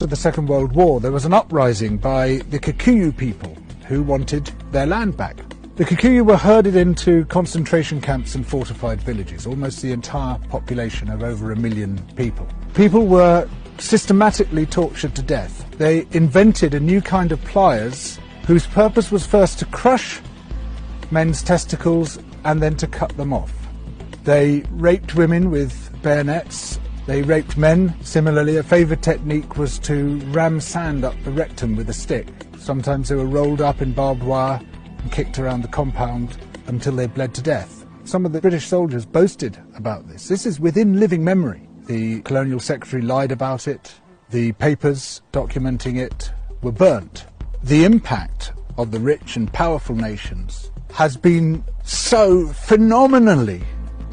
After the Second World War, there was an uprising by the Kikuyu people who wanted their land back. The Kikuyu were herded into concentration camps and fortified villages, almost the entire population of over 1 million people. People were systematically tortured to death. They invented a new kind of pliers whose purpose was first to crush men's testicles and then to cut them off. They raped women with bayonets. They raped men. Similarly, a favourite technique was to ram sand up the rectum with a stick. Sometimes they were rolled up in barbed wire and kicked around the compound until they bled to death. Some of the British soldiers boasted about this. This is within living memory. The Colonial Secretary lied about it. The papers documenting it were burnt. The impact of the rich and powerful nations has been so phenomenally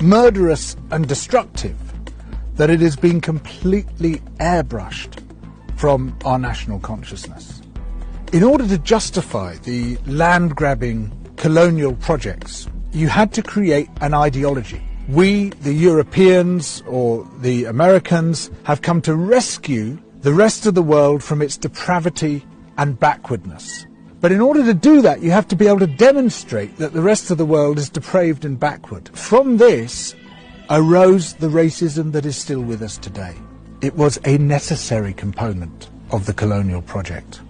murderous and destructive that it has been completely airbrushed from our national consciousness. In order to justify the land-grabbing colonial projects, you had to create an ideology. We, the Europeans or the Americans, have come to rescue the rest of the world from its depravity and backwardness. But in order to do that, you have to be able to demonstrate that the rest of the world is depraved and backward. From this arose the racism that is still with us today. It was a necessary component of the colonial project.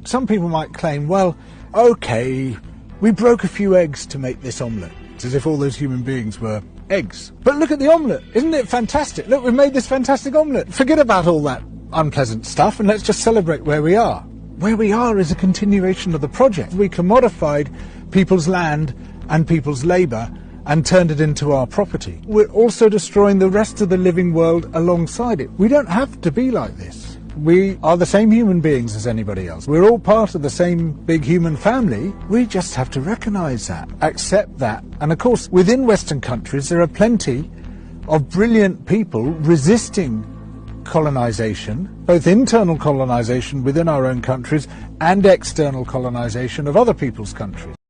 Some people might claim, well, okay, we broke a few eggs to make this omelette. It's as if all those human beings were eggs. But look at the omelette. Isn't it fantastic? Look, we've made this fantastic omelette. Forget about all that unpleasant stuff and let's just celebrate where we are. Where we are is a continuation of the project. We commodified people's land and people's labour and turned it into our property. We're also destroying the rest of the living world alongside it. We don't have to be like this. We are the same human beings as anybody else. We're all part of the same big human family. We just have to recognise that, accept that. And of course, within Western countries, there are plenty of brilliant people resisting colonisation, both internal colonisation within our own countries and external colonisation of other people's countries.